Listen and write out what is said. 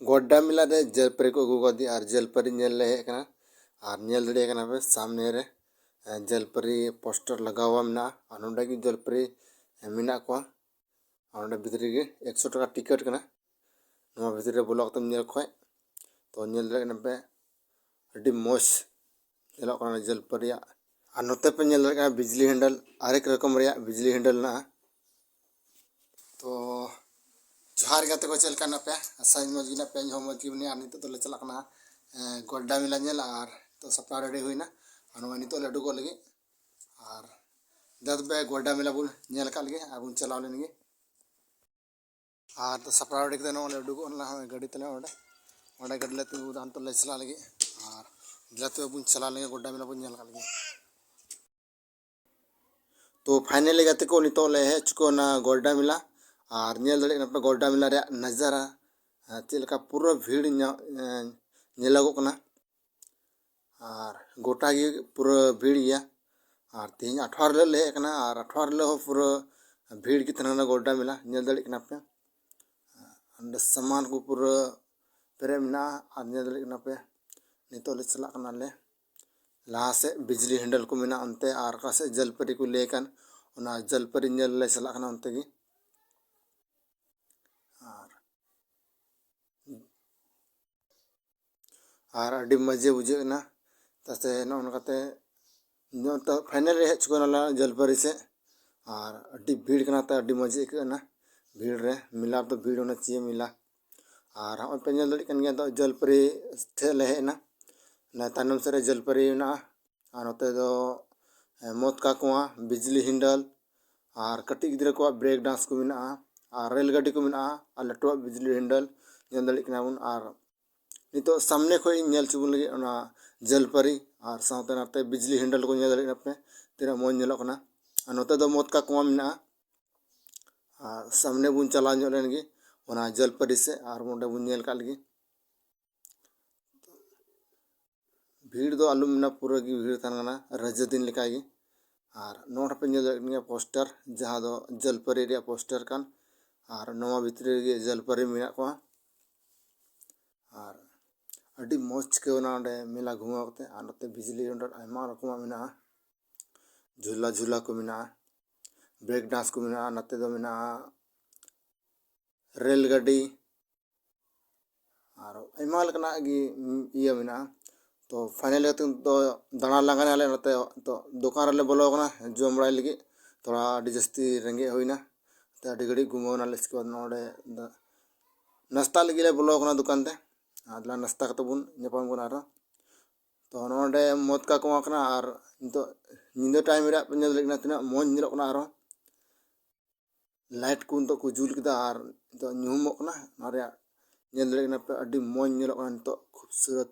गोड्डा मेला रे जलपरी को अगू गदी और जलपरी नेल ले हेज कना और नेल दड़े कना पे सामने रे जलपरी पोस्टर लगा हुआ मेना और नोंडे की जलपरी मेना को और नोंडे भीतरी के 100 टका टिकट कना नोवा भीतरी रे बोलो तम नेल खोय तो नेल दड़े कना पे अडी मोस नेलो कना जलपरी और नोते पे नेल दड़े कना बिजली हैंडल आरेक रकम रे बिजली हैंडल ना तो जोहार गाते को चलका ना पे असाइन मज गिना पे हो मज गिनी आनी तो ले चला कना गोड्डा मेला नेल और तो सपना रेडी हुईना और नोवा तो लड्डू को लगे और दद बे गोड्डा मेला बुन नेल का लगे अब चलाव लेनगे और तो सपना रेडी के नो लड्डू को ला गाड़ी तले ओडे ओडे गडले तो उदान तो ले चला लगे और दिलाते बुन चला लेंगे गोड्डा मेला बुन नेल का लगे तो फाइनली गाते को नितो ले है चुको ना गोड्डा मेला और नेल दड़े ना पे गोड्डा मेला रे नजारा चेलका पूरा भीड़ नेलगो कना और गोटा गे पूरा भीड़ गया और तीन 18 ले कना और 18 ले हो पूरा भीड़ की तना गोड्डा मेला नेल दड़े कना पे अंडे सामान को पूरा पेरे मेना और नेल दड़े कना पे नितो ले चला कना ले लहा से बिजली हैंडल को मेना अंते और का से जलपरी को लेकन ओना जलपरी नेल ले चला कना अंते की और अड़ी मजे बुझे ना तसे नौनकाते तो फाइनल रे हेच कोना जलपरी से और अड़ी भीड़ कना तो अड़ी मजे इकना भीड़ रे मिला तो भीड़ होना चाहिए मिला और हम पे नेल दड़ी कन गया तो जलपरी थे ले ना ना तानम से जलपरी ना और नोते दो मौत का कुआ बिजली हिंडल और कटी गिद्रा को ब्रेक डांस को मिना और रेल गाड़ी को मिना और लटुआ बिजली हिंडल नेल दड़ी कना बुन और नितो सामने खोई नेल चुबुन लगे ओना जलपरी और साउते नाते बिजली हैंडल को नेल दड़ी पे तेरा मोन नेलो कना और नोते दो मौत का कुआ मिना और सामने बुन चला ᱧᱚᱜ ᱞᱮᱱ ᱜᱮ ओना जलपरी से और मोंडे बुन नेल का लगी भीड़ दो आलू मिना पूरा की भीड़ थाना रजा दिन लेका गे और नोट पे नेल पोस्टर जहां दो जलपरी रे पोस्टर कान और नवा भितरी गे जलपरी मिना को और अड़ी मौज के ना मेला घुमावते और नते बिजली हैंडल आयमा रकम मिना झूला झूला को मिना ब्रेक डांस को मिना नते दो मिना रेल गाड़ी और आयमा लकना गी इया मिना तो फाइनल तो दाना लगाने आले नते तो दुकान रे बोलो कना जम बड़ाई लगी थोड़ा अड़ी जस्ती रेंगे होइना तो अड़ी घड़ी घुमावना ले इसके बाद नोडे नाश्ता लगी ले बोलो कना दुकान ते आदला नाश्ता कतो बुन नेपाम गुन आरो तो नोडे मौत का कुआ कना और तो निंदो टाइम रे नेल लेकना तना मोन नेलो कना आरो लाइट को तो को जुल किदा और तो न्यूमो कना नारे नेल लेकना पे अड़ी मोन नेलो कना तो खूबसूरत